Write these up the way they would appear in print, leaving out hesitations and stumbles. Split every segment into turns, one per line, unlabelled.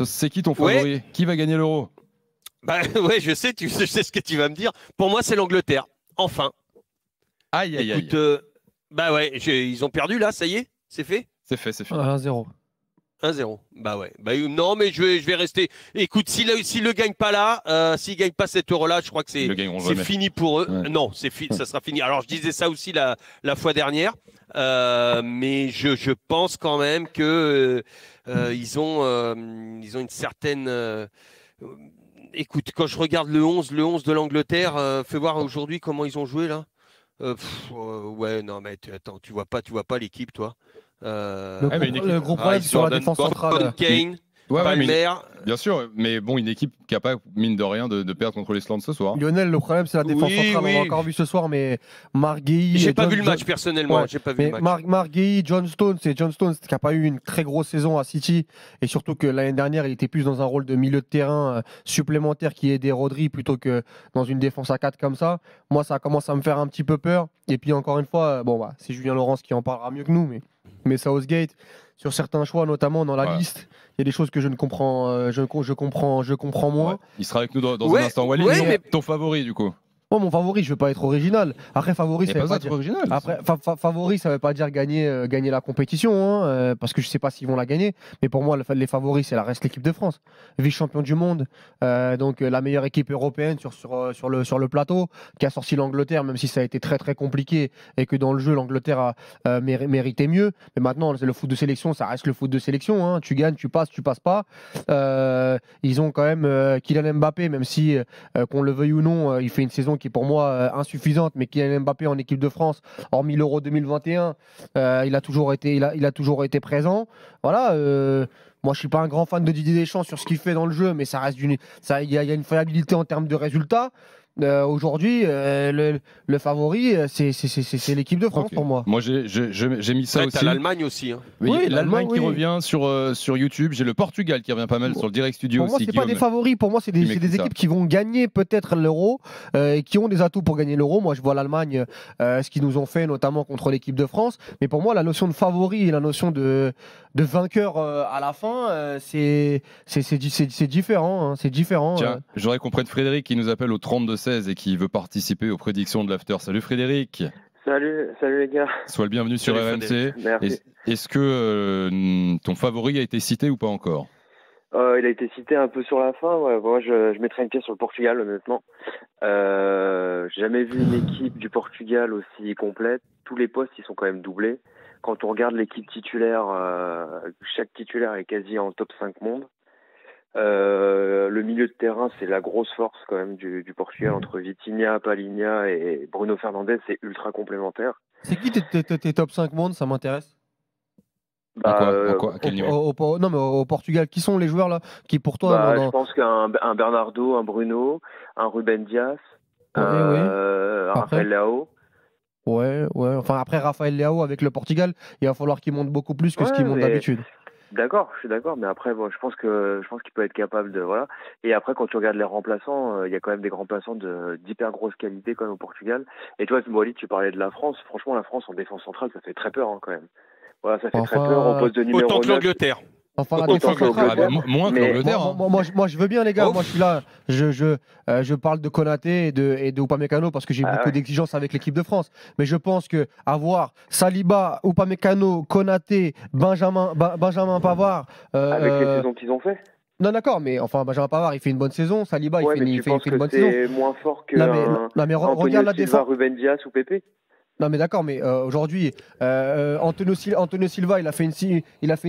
C'est qui ton favori? Qui va gagner l'Euro?
Bah ouais, je sais ce que tu vas me dire. Pour moi, c'est l'Angleterre. Enfin.
Aïe, aïe, aïe.
Écoute, bah ouais, ils ont perdu là, ça y est, c'est fait.
C'est fait, c'est fait.
1-0.
1-0. Bah ouais. Bah, non, mais je vais rester. Écoute, s'il le gagne pas là, s'il gagne pas cet euro-là, je crois que c'est fini pour eux.
Ouais.
Non, ça sera fini. Alors, je disais ça aussi la fois dernière, mais je pense quand même que ils ont une certaine. Écoute, quand je regarde le 11 de l'Angleterre, fais voir aujourd'hui comment ils ont joué là. Ouais, non, mais attends, tu vois pas l'équipe, toi.
Le gros problème sur la défense centrale.
Kane,
Ouais,
Palmer.
Bien sûr, mais bon, une équipe capable, mine de rien, de perdre contre l'Islande ce soir.
Lionel, le problème, c'est la défense centrale. On l'a encore vu ce soir, mais Marguerite.
J'ai pas vu le match personnellement.
Ouais,
j'ai pas vu le match.
Marguerite, John Stones qui n'a pas eu une très grosse saison à City, et surtout que l'année dernière, il était plus dans un rôle de milieu de terrain supplémentaire qui aidait Rodri plutôt que dans une défense à 4 comme ça. Moi, ça commence à me faire un petit peu peur. Et puis encore une fois, c'est Julien Laurens qui en parlera mieux que nous, mais Southgate, sur certains choix, notamment dans la liste, il y a des choses que je ne comprends, je comprends moins.
Ouais. Il sera avec nous dans un instant. Walid, mais ton favori du coup?
Moi, mon favori, je ne veux pas être original. Après, favori, ça veut pas dire gagner la compétition, parce que je ne sais pas s'ils vont la gagner. Mais pour moi, les favoris, ça reste l'équipe de France. Vice-champion du monde, donc la meilleure équipe européenne sur le plateau, qui a sorti l'Angleterre, même si ça a été très très compliqué et que dans le jeu, l'Angleterre a mérité mieux. Mais maintenant, le foot de sélection, ça reste le foot de sélection. Tu gagnes, tu passes pas. Ils ont quand même Kylian Mbappé, même si, qu'on le veuille ou non, il fait une saison qui est pour moi insuffisante, mais Kylian Mbappé en équipe de France, hormis l'Euro 2021, il a toujours été présent. Voilà. Moi, je suis pas un grand fan de Didier Deschamps sur ce qu'il fait dans le jeu, mais ça reste il y a une fiabilité en termes de résultats. Aujourd'hui, le favori, c'est l'équipe de France pour moi.
Moi, j'ai mis ça aussi.
T'as l'Allemagne aussi.
Oui, l'Allemagne qui revient sur YouTube. J'ai le Portugal qui revient pas mal sur le Direct Studio
pour
aussi.
Pour moi, c'est pas des favoris. Pour moi, c'est des équipes qui vont gagner peut-être l'Euro et qui ont des atouts pour gagner l'Euro. Moi, je vois l'Allemagne, ce qu'ils nous ont fait, notamment contre l'équipe de France. Mais pour moi, la notion de favori et la notion de vainqueur à la fin, c'est différent. C'est différent.
Tiens, je voudrais qu'on prenne Frédéric qui nous appelle au 32-16 et qui veut participer aux prédictions de l'After. Salut Frédéric.
Salut les gars.
Sois le bienvenu sur RMC.
Merci.
Est-ce que ton favori a été cité ou pas encore?
Il a été cité un peu sur la fin. Ouais. Moi, je mettrais une pièce sur le Portugal, honnêtement. J'ai jamais vu une équipe du Portugal aussi complète. Tous les postes, ils sont quand même doublés. Quand on regarde l'équipe titulaire, chaque titulaire est quasi en top 5 monde. Le milieu de terrain, c'est la grosse force quand même du Portugal, entre Vitinha, Palhinha et Bruno Fernandes, c'est ultra complémentaire.
C'est qui tes top 5 monde, ça m'intéresse?
À quel niveau?
Non, mais au Portugal, qui sont les joueurs là qui pour toi
Je pense qu'un Bernardo, un Bruno, un Ruben Dias, Rafael Leao.
Ouais. Enfin, après Rafael Leao avec le Portugal, il va falloir qu'il monte beaucoup plus que ce qu'il monte d'habitude.
D'accord, je suis d'accord, mais après, je pense qu'il peut être capable de voilà. Et après, quand tu regardes les remplaçants, il y a quand même des remplaçants d'hyper grosse qualité quand même au Portugal. Et toi, Walid, tu parlais de la France. Franchement, la France en défense centrale, ça fait très peur quand même. Voilà, ça fait très peur au poste de numéro 9.
Autant que l'Angleterre.
Enfin, la défense centrale,
moins que l'Angleterre.
Moi, je veux bien, les gars. Moi, je suis là. Je parle de Konaté et de Upamecano parce que j'ai beaucoup d'exigences avec l'équipe de France. Mais je pense que avoir Saliba, Upamecano, Konaté, Benjamin Pavard.
Avec les saisons qu'ils ont fait.
Non, d'accord, mais enfin, Benjamin Pavard, il fait une bonne saison. Saliba, il fait une bonne saison.
C'est moins fort que
regarde la défense.
Ruben Dias ou Pepe.
Non mais d'accord, mais aujourd'hui, Antonio Silva, il a fait une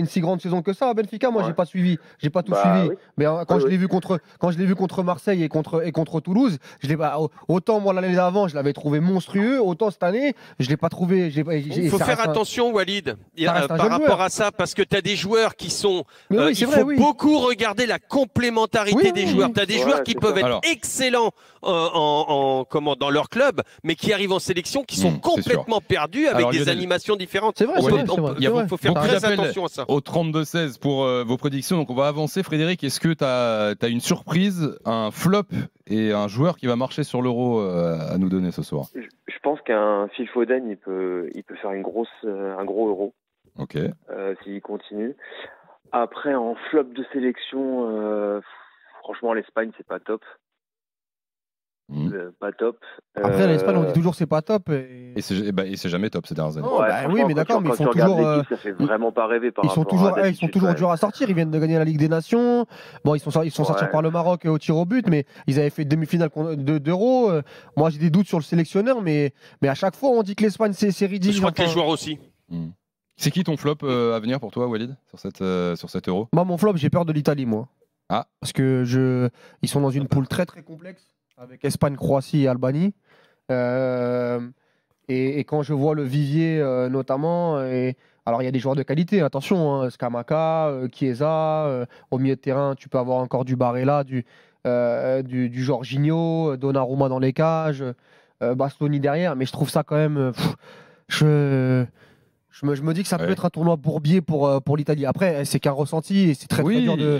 si grande saison que ça à Benfica. Moi, j'ai pas tout suivi.
Oui.
Mais quand je l'ai vu contre Marseille et contre Toulouse, autant moi l'année d'avant, je l'avais trouvé monstrueux, autant cette année, je l'ai pas trouvé. Il
faut faire attention, Walid, par rapport à ça, parce que tu as des joueurs qui sont. Il faut beaucoup regarder la complémentarité des joueurs. Tu as des joueurs qui peuvent être excellents dans leur club, mais qui arrivent en sélection, qui sont complètement perdus avec des animations différentes.
C'est vrai,
il faut faire très attention à ça.
Au 32-16 pour vos prédictions, donc on va avancer. Frédéric, est-ce que tu as une surprise, un flop et un joueur qui va marcher sur l'Euro à nous donner ce soir?
Je pense qu'un Phil Foden, il peut faire un gros Euro.
Ok.
S'il continue. Après, en flop de sélection, franchement, l'Espagne, c'est pas top. Pas top.
Après, l'Espagne, on dit toujours c'est pas top.
Et c'est jamais top ces dernières années.
Oui, mais d'accord, mais ils sont toujours.
Ça fait vraiment pas rêver par
ils sont toujours durs à sortir. Ils viennent de gagner la Ligue des Nations. Bon, ils sont sortis par le Maroc au tir au but, mais ils avaient fait demi-finale d'Euro. Moi, j'ai des doutes sur le sélectionneur, mais à chaque fois, on dit que l'Espagne, c'est ridicule.
Je crois que les joueurs aussi.
C'est qui ton flop à venir pour toi, Walid, sur cette Euro?
Moi, mon flop, j'ai peur de l'Italie, moi.
Ah.
Parce que ils sont dans une poule très très complexe avec Espagne, Croatie et Albanie. Et quand je vois le vivier notamment, alors il y a des joueurs de qualité, attention, hein, Scamacca, Chiesa, au milieu de terrain, tu peux avoir encore du Barella, du Jorginho, Donnarumma dans les cages, Bastoni derrière, mais je trouve ça quand même. Je me dis que ça peut être un tournoi bourbier pour l'Italie. Après, c'est qu'un ressenti et c'est très dur de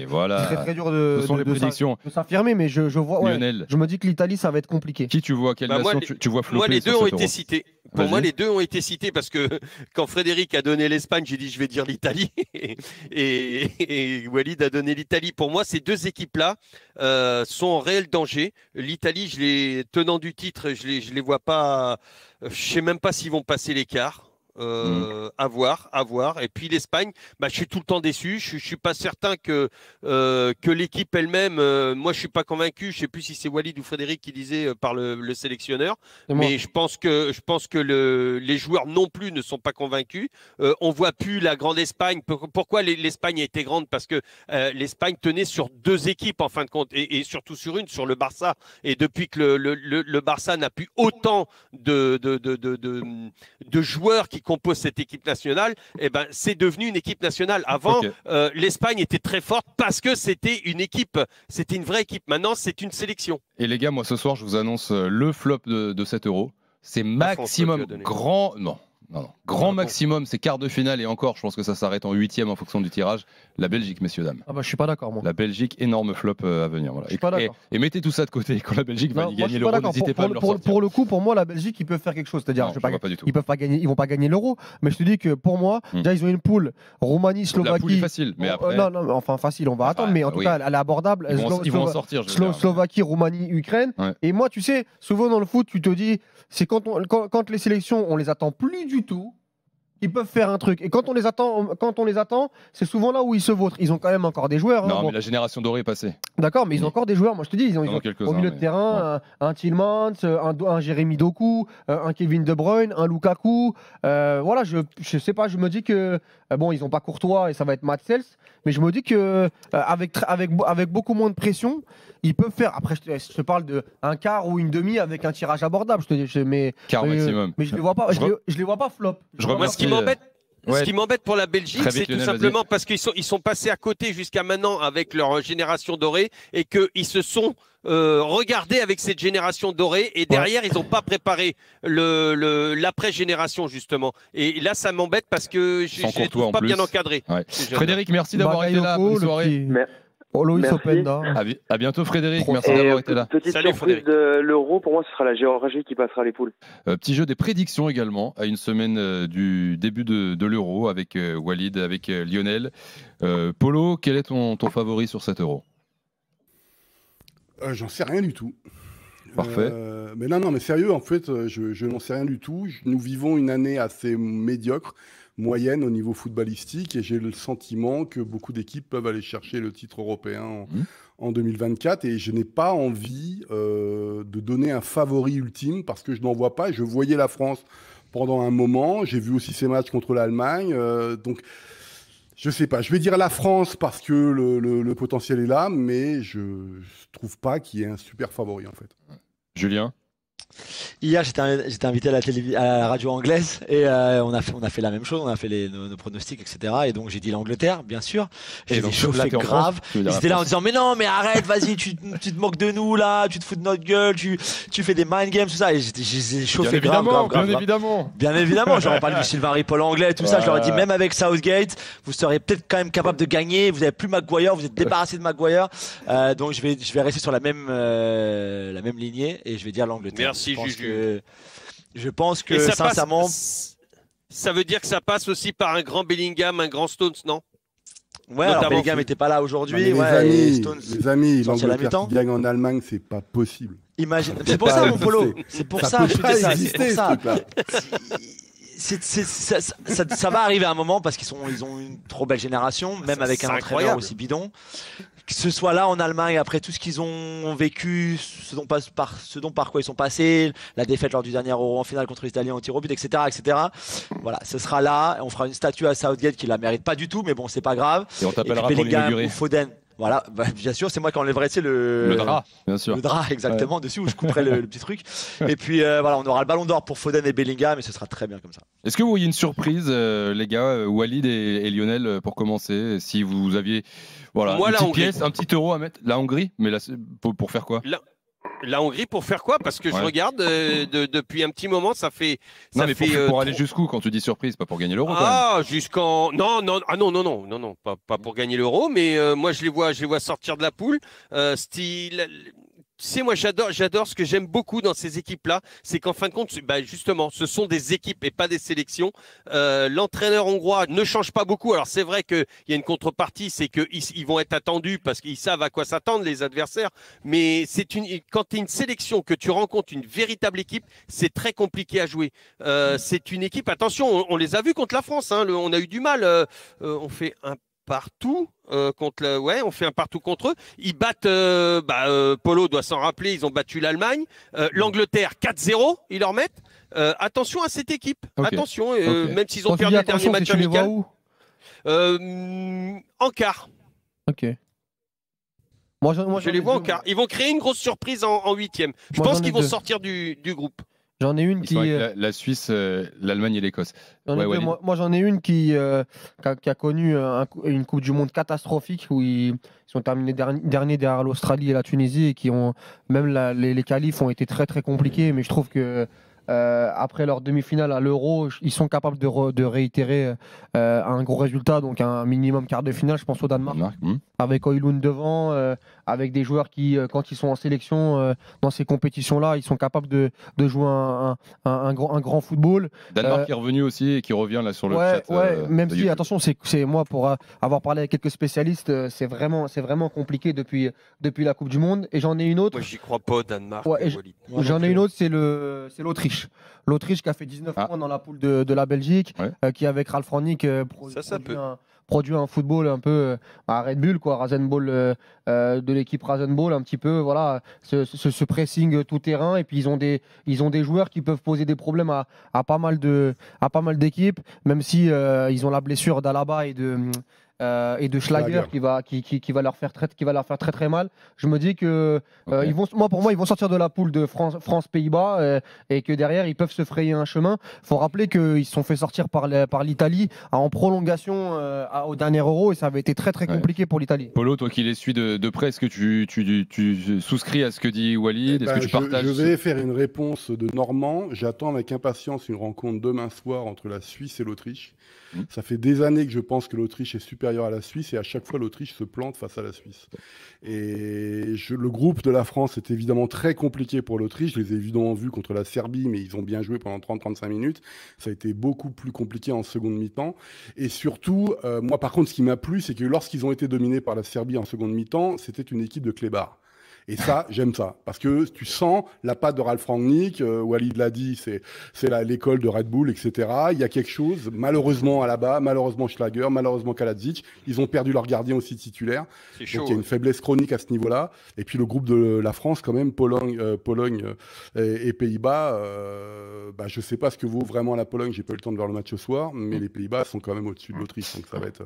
s'affirmer. Mais je vois, je me dis que l'Italie, ça va être compliqué.
Qui tu vois? Quelle nation tu vois flopper?
Moi, les deux ont été cités. Pour moi, les deux ont été cités parce que quand Frédéric a donné l'Espagne, j'ai dit je vais dire l'Italie. et Walid a donné l'Italie. Pour moi, ces deux équipes-là sont en réel danger. L'Italie, tenant du titre, je les vois pas. Je sais même pas s'ils vont passer l'écart. À voir. Et puis l'Espagne, je suis tout le temps déçu. Je suis pas certain que l'équipe elle-même. Moi, je suis pas convaincu. Je sais plus si c'est Walid ou Frédéric qui disait par le sélectionneur. Mais je pense que les joueurs non plus ne sont pas convaincus. On voit plus la grande Espagne. Pourquoi l'Espagne a été grande? Parce que l'Espagne tenait sur deux équipes en fin de compte et surtout sur le Barça. Et depuis que le Barça n'a plus autant de joueurs qui compose cette équipe nationale, c'est devenu une équipe nationale. Avant, l'Espagne était très forte parce que c'était une vraie équipe. Maintenant, c'est une sélection.
Et les gars, moi ce soir, je vous annonce le flop de cet Euro. C'est maximum grand maximum, c'est quart de finale et encore, je pense que ça s'arrête en 8e en fonction du tirage. La Belgique, messieurs, dames.
Je suis pas d'accord, moi.
La Belgique, énorme flop à venir. Voilà.
Je suis pas d'accord.
Et mettez tout ça de côté. Quand la Belgique va gagner l'Euro, n'hésitez pas à me le ressortir.
Pour le coup, pour moi, la Belgique, ils peuvent faire quelque chose. C'est-à-dire, ils vont pas gagner l'Euro, mais je te dis que pour moi, déjà, ils ont une poule Roumanie, Slovaquie.
La poule est facile, mais après.
Enfin facile, on va attendre, mais en tout cas, elle est abordable.
Ils vont en sortir.
Slovaquie, Roumanie, Ukraine. Et moi, tu sais, souvent dans le foot, tu te dis, c'est quand les sélections, on les attend plus du tout. Ils peuvent faire un truc. Et quand on les attend, c'est souvent là où ils se vautrent. Ils ont quand même encore des joueurs.
Non, mais la génération dorée est passée.
D'accord, mais ils ont encore des joueurs. Moi, je te dis, ils ont au milieu de terrain un Tielemans, un Jérémy Doku, un Kevin De Bruyne, un Lukaku. Voilà, je sais pas. Je me dis que bon, ils ont pas Courtois et ça va être Mats Hummels, mais je me dis que avec beaucoup moins de pression, ils peuvent faire. Après, je te parle de un quart ou une demi avec un tirage abordable.
Quart maximum.
Mais je les vois pas. Je les vois pas flop.
Ce qui m'embête pour la Belgique, c'est tout simplement parce qu'ils sont passés à côté jusqu'à maintenant avec leur génération dorée et qu'ils se sont regardés avec cette génération dorée et derrière, ils n'ont pas préparé l'après-génération, justement. Et là, ça m'embête parce que je ne les trouve pas bien encadrés.
Ouais. Frédéric, merci d'avoir été là. Bonne soirée. À bientôt Frédéric, merci d'avoir été là.
Petite surprise de l'Euro, pour moi ce sera la Géorgie qui passera les poules.
Petit jeu des prédictions également, à une semaine du début de l'Euro avec Walid, avec Lionel. Polo, quel est ton favori sur cet Euro?
J'en sais rien du tout.
Parfait.
Mais non, mais sérieux, en fait, je n'en sais rien du tout. Nous vivons une année assez médiocre, moyenne au niveau footballistique, et j'ai le sentiment que beaucoup d'équipes peuvent aller chercher le titre européen en 2024, et je n'ai pas envie de donner un favori ultime parce que je n'en vois pas. Je voyais la France pendant un moment, j'ai vu aussi ces matchs contre l'Allemagne, donc je sais pas. Je vais dire la France parce que le potentiel est là, mais je trouve pas qu'il y ait un super favori en fait.
Julien?
Hier, j'étais invité à la radio anglaise et on a fait la même chose, on a fait nos pronostics, etc. Et donc j'ai dit l'Angleterre, bien sûr. J'ai dit chauffé grave. Ils étaient là en disant mais non, mais arrête, vas-y, tu te moques de nous là, tu te fous de notre gueule, tu fais des mind games, tout ça. Et j'ai chauffé grave. Bien évidemment, j'aurais parlé du Sylvain Paul anglais, tout ça. Je leur ai dit même avec Southgate, vous serez peut-être quand même capable de gagner. Vous n'avez plus Maguire, vous êtes débarrassé de Maguire. Donc je vais rester sur la même lignée et je vais dire l'Angleterre.
Merci Juju.
Je pense que sincèrement,
ça veut dire que ça passe aussi par un grand Bellingham, un grand Stones, non?
Ouais, alors Bellingham n'était pas là aujourd'hui.
Les amis, l'Angleterre qui gagne en Allemagne, c'est pas possible.
Imagine. C'est pour ça, mon Polo. C'est pour ça, je te dis ça. C'est pour ça. Ça va arriver à un moment parce ils ont une trop belle génération, même avec un entraîneur aussi bidon. Que ce soit là en Allemagne, après tout ce qu'ils ont vécu, ce dont par quoi ils sont passés, la défaite lors du dernier Euro en finale contre les Italiens au tir au but, etc., etc. Voilà, ce sera là. On fera une statue à Southgate qui la mérite pas du tout, mais bon, c'est pas grave.
Et on t'appellera pour l'inaugurer.
Ou Foden. Voilà, bien sûr, c'est moi qui enlèverai
le drap, bien sûr.
Le drap, exactement, dessus où je couperai le petit truc. Et puis voilà, on aura le ballon d'or pour Foden et Bellingham, et ce sera très bien comme ça.
Est-ce que vous voyez une surprise, les gars, Walid et Lionel, pour commencer, si vous aviez une petite pièce, un petit euro à mettre, la Hongrie, mais là, pour faire quoi?
La Hongrie pour faire quoi? Parce que je regarde depuis un petit moment, ça fait.
Non, mais pour aller jusqu'où quand tu dis surprise, pas pour gagner l'euro.
Jusqu'en. Non, pas pour gagner l'euro, mais moi je les vois sortir de la poule. Style. Tu sais, moi, j'adore ce que j'aime beaucoup dans ces équipes-là, c'est qu'en fin de compte, justement, ce sont des équipes et pas des sélections. L'entraîneur hongrois ne change pas beaucoup. Alors, c'est vrai qu'il y a une contrepartie, c'est qu'ils vont être attendus parce qu'ils savent à quoi s'attendre, les adversaires. Mais quand tu es une sélection, que tu rencontres une véritable équipe, c'est très compliqué à jouer. C'est une équipe, attention, on les a vus contre la France. Hein, on a eu du mal. On fait un partout on fait un partout contre eux. Ils battent Polo doit s'en rappeler, ils ont battu l'Allemagne, l'Angleterre 4-0, ils leur mettent. Attention à cette équipe. Attention, même s'ils ont perdu le dernier match amical. En quart.
OK.
Moi, je les vois en quart. Ils vont créer une grosse surprise en huitième. Je pense qu'ils vont sortir du groupe.
J'en ai une qui.
La Suisse, l'Allemagne et l'Écosse.
Moi, j'en ai une qui a connu une Coupe du Monde catastrophique où ils sont terminés dernier derrière l'Australie et la Tunisie et qui ont. Même les qualifs ont été très très compliqués, mais je trouve que. Après leur demi-finale à l'Euro, ils sont capables de réitérer un gros résultat, donc un minimum quart de finale, je pense au Danemark, avec Højlund devant, avec des joueurs qui, quand ils sont en sélection dans ces compétitions-là, ils sont capables de jouer un grand football.
Danemark est revenu aussi et qui revient là sur le chat.
Même si, attention, c'est moi pour avoir parlé avec quelques spécialistes, c'est vraiment compliqué depuis la Coupe du Monde. Et j'en ai une autre.
Moi, j'y crois pas au Danemark.
J'en ai une autre, c'est l'Autriche. L'Autriche qui a fait 19 points dans la poule de la Belgique, qui avec Ralf Rangnick produit un football un peu à Red Bull, quoi, Rasenball de l'équipe Rasenball, un petit peu, voilà, ce pressing tout terrain. Et puis ils ont des joueurs qui peuvent poser des problèmes à pas mal d'équipes, même si ils ont la blessure d'Alaba et de Schlager qui va leur faire très très mal. Je me dis que pour moi ils vont sortir de la poule de France-Pays-Bas et que derrière ils peuvent se frayer un chemin. Il faut rappeler qu'ils se sont fait sortir par l'Italie en prolongation au dernier Euro et ça avait été très très compliqué pour l'Italie.
Polo, toi qui les suis de près, est-ce que tu souscris à ce que dit Walid? Est-ce que tu partages?
Je vais faire une réponse de Normand. J'attends avec impatience une rencontre demain soir entre la Suisse et l'Autriche. Ça fait des années que je pense que l'Autriche est supérieure à la Suisse et à chaque fois l'Autriche se plante face à la Suisse. Et le groupe de la France est évidemment très compliqué pour l'Autriche. Je les ai évidemment vus contre la Serbie, mais ils ont bien joué pendant 30-35 minutes. Ça a été beaucoup plus compliqué en seconde mi-temps. Et surtout, moi par contre, ce qui m'a plu, c'est que lorsqu'ils ont été dominés par la Serbie en seconde mi-temps, c'était une équipe de clébards. Et ça, j'aime ça. Parce que tu sens la patte de Ralf Rangnick, Walid l'a dit, c'est l'école de Red Bull, etc. Il y a quelque chose, malheureusement Alaba, malheureusement Schlager, malheureusement Kaladzic. Ils ont perdu leur gardien aussi titulaire.
C'est chaud.
Donc il y a une faiblesse chronique à ce niveau-là. Et puis le groupe de la France, quand même, Pologne et Pays-Bas, je sais pas ce que vaut vraiment la Pologne, j'ai pas eu le temps de voir le match ce soir, mais les Pays-Bas sont quand même au-dessus de l'Autriche. Donc ça va être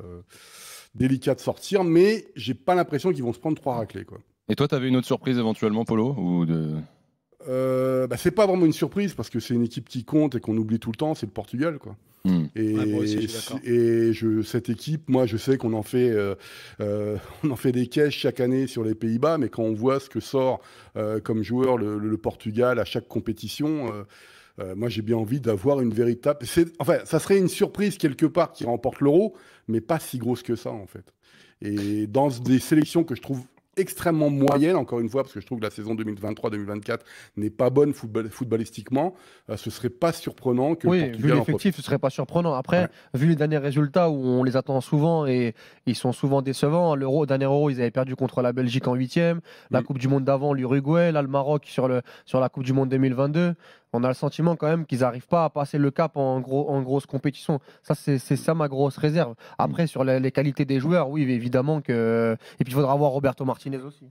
délicat de sortir, mais j'ai pas l'impression qu'ils vont se prendre 3 raclés, quoi.
Et toi, tu avais une autre surprise éventuellement, Polo
c'est pas vraiment une surprise parce que c'est une équipe qui compte et qu'on oublie tout le temps, c'est le Portugal, quoi. Et,
moi aussi, je suis d'accord.
Et cette équipe, moi je sais qu'on en fait des caisses chaque année sur les Pays-Bas, mais quand on voit ce que sort comme joueur le Portugal à chaque compétition, moi j'ai bien envie d'avoir une véritable. Ça serait une surprise quelque part qui remporte l'Euro, mais pas si grosse que ça en fait. Et dans des sélections que je trouve extrêmement moyenne, encore une fois, parce que je trouve que la saison 2023-2024 n'est pas bonne footballistiquement, ce serait pas surprenant que le Portugal
vu l'effectif, ce serait pas surprenant. Après, vu les derniers résultats où on les attend souvent et ils sont souvent décevants, dernier Euro, ils avaient perdu contre la Belgique en 8e, la Coupe du Monde d'avant, l'Uruguay, là le Maroc sur la Coupe du Monde 2022. On a le sentiment quand même qu'ils n'arrivent pas à passer le cap en grosse compétition. Ça, c'est ça ma grosse réserve. Après, sur les qualités des joueurs, oui, évidemment que. Et puis, il faudra voir Roberto Martinez aussi.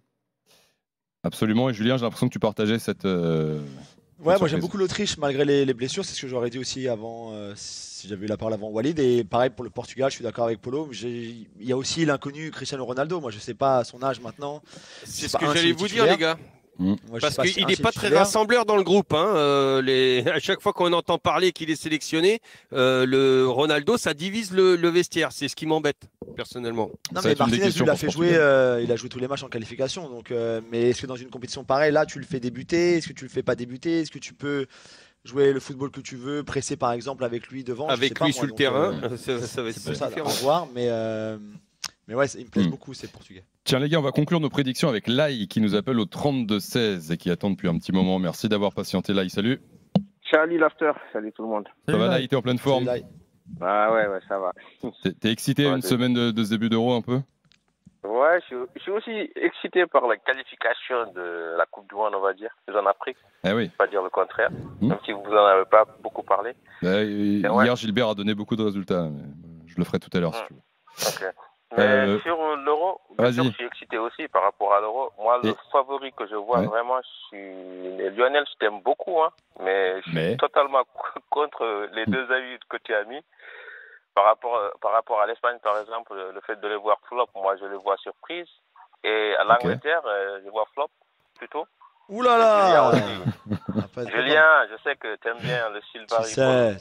Absolument. Et Julien, j'ai l'impression que tu partageais cette.
Ouais, moi j'aime beaucoup l'Autriche malgré les blessures. C'est ce que j'aurais dit aussi avant, si j'avais eu la parole avant Walid. Et pareil pour le Portugal, je suis d'accord avec Polo. Il y a aussi l'inconnu Cristiano Ronaldo. Moi, je sais pas à son âge maintenant.
C'est ce que j'allais vous dire, les gars. Parce qu'il n'est pas très rassembleur dans le groupe. Hein. À chaque fois qu'on entend parler qu'il est sélectionné, le Ronaldo, ça divise le vestiaire. C'est ce qui m'embête, personnellement.
Non, mais Martinez, il a fait jouer, il a joué tous les matchs en qualification. Donc, mais est-ce que dans une compétition pareille, là, tu le fais débuter? Est-ce que tu le fais pas débuter? Est-ce que tu peux jouer le football que tu veux, presser par exemple avec lui devant?
Avec lui sur le terrain, ça va être
pour ça à voir. Mais ouais, ils me plaisent beaucoup, ces Portugais.
Tiens les gars, on va conclure nos prédictions avec Lai qui nous appelle au 32-16 et qui attend depuis un petit moment. Merci d'avoir patienté Lai, salut.
Salut l'after, salut tout le monde.
Ça va Lai, t'es en pleine forme?
Ah ouais, ça va.
T'es excité une semaine de ce début d'Euro un peu?
Ouais, je suis aussi excité par la qualification de la Coupe du Monde, on va dire, en Afrique.
Eh oui.
Pas dire le contraire, même si vous en avez pas beaucoup parlé.
Hier, Gilbert a donné beaucoup de résultats. Mais je le ferai tout à l'heure si tu veux.
Ok. Mais sur l'Euro, bien sûr, je suis excité aussi par rapport à l'Euro. Moi, le favori que je vois vraiment, Lionel, je t'aime beaucoup, hein, mais je suis totalement contre les deux avis que tu as mis. Par rapport à l'Espagne, par exemple, le fait de les voir flop, moi, je les vois surprise. Et à l'Angleterre, je vois flop, plutôt.
Ouh là là
Julien, je sais que tu aimes bien le style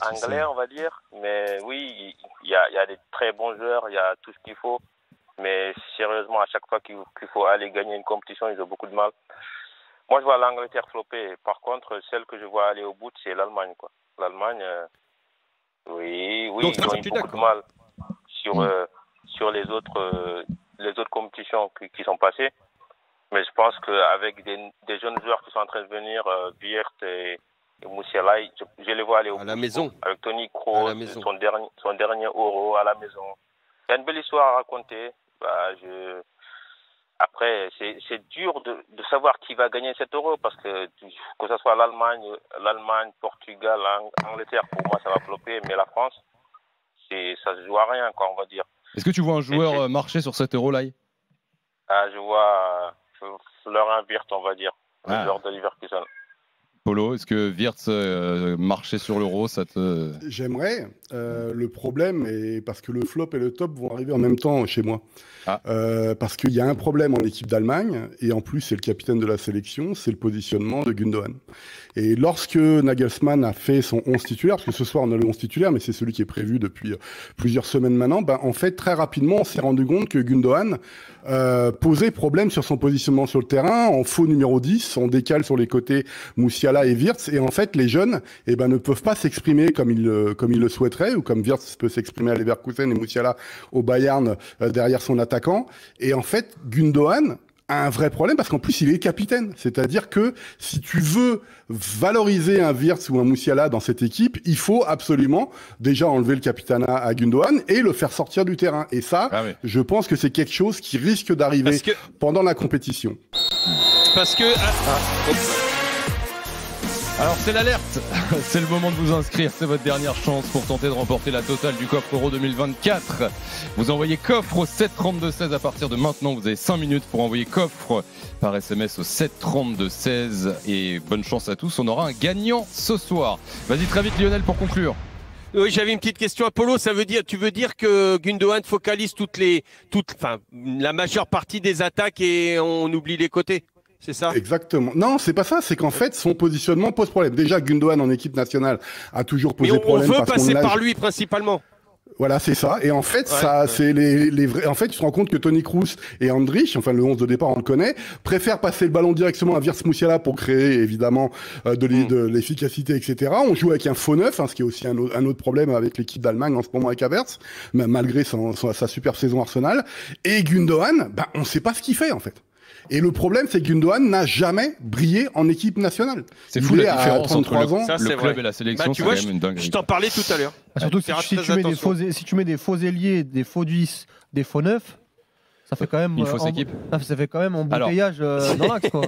anglais, on va dire. Mais oui, il y a des très bons joueurs, il y a tout ce qu'il faut. Mais sérieusement, à chaque fois qu'il faut aller gagner une compétition, ils ont beaucoup de mal. Moi, je vois l'Angleterre flopper. Par contre, celle que je vois aller au bout, c'est l'Allemagne, quoi. L'Allemagne, oui, donc, ils ont eu beaucoup de mal sur les autres compétitions qui sont passées. Mais je pense qu'avec des jeunes joueurs qui sont en train de venir, Wirtz et Musiala, je les vois aller au bout.
À la maison.
Avec Toni Kroos, son dernier Euro à la maison. Il y a une belle histoire à raconter. Après, c'est dur de savoir qui va gagner cet Euro parce que ce soit l'Allemagne, Portugal, Angleterre, pour moi ça va flopper, mais la France, ça se joue à rien, quoi, on va dire.
Est-ce que tu vois un joueur marcher sur cet Euro là?
Je vois Florian Wirtz, on va dire, le joueur de Leverkusen.
Polo, est-ce que Wirtz marcher sur l'Euro, ça te...
J'aimerais. Le problème est parce que le flop et le top vont arriver en même temps chez moi. Parce qu'il y a un problème en équipe d'Allemagne, et en plus c'est le capitaine de la sélection, c'est le positionnement de Gundogan. Et lorsque Nagelsmann a fait son 11 titulaire, parce que ce soir on a le 11 titulaire, mais c'est celui qui est prévu depuis plusieurs semaines maintenant, en fait très rapidement on s'est rendu compte que Gundogan posait problème sur son positionnement sur le terrain, en faux numéro 10, on décale sur les côtés Musiala et Wirtz, et en fait les jeunes ne peuvent pas s'exprimer comme ils le souhaiteraient, ou comme Wirtz peut s'exprimer à Leverkusen et Musiala au Bayern derrière son attaquant. Et en fait, Gundogan a un vrai problème parce qu'en plus, il est capitaine. C'est-à-dire que si tu veux valoriser un Wirtz ou un Musiala dans cette équipe, il faut absolument déjà enlever le capitanat à Gundogan et le faire sortir du terrain. Et ça, je pense que c'est quelque chose qui risque d'arriver pendant la compétition.
Parce que...
Alors c'est l'alerte, c'est le moment de vous inscrire, c'est votre dernière chance pour tenter de remporter la totale du coffre Euro 2024. Vous envoyez coffre au 732-16 à partir de maintenant, vous avez 5 minutes pour envoyer coffre par SMS au 732-16 et bonne chance à tous, on aura un gagnant ce soir. Vas-y très vite Lionel pour conclure.
Oui, j'avais une petite question. Apollo, tu veux dire que Gundogan focalise la majeure partie des attaques et on oublie les côtés? C'est ça?
Exactement. Non, c'est pas ça. C'est qu'en fait, son positionnement pose problème. Déjà, Gundogan en équipe nationale a toujours posé problème.
Mais on veut passer par lui principalement.
Voilà, c'est ça. Et en fait, c'est les vrais. En fait, tu te rends compte que Toni Kroos et Andrich, enfin le 11 de départ, on le connaît, préfèrent passer le ballon directement à Wirtz Musiala pour créer évidemment de l'efficacité, etc. On joue avec un faux neuf, ce qui est aussi un autre problème avec l'équipe d'Allemagne en ce moment avec Havertz, malgré sa super saison Arsenal. Et Gundogan, on ne sait pas ce qu'il fait en fait. Et le problème, c'est que Gundogan n'a jamais brillé en équipe nationale.
C'est fou la différence entre
le
club et la sélection, c'est quand même une dinguerie.
Je t'en parlais tout à l'heure.
Surtout si tu mets des faux ailiers, des faux 10, des faux 9, ça fait quand même
une fausse équipe.
Ça fait quand même embouteillage dans l'axe, quoi.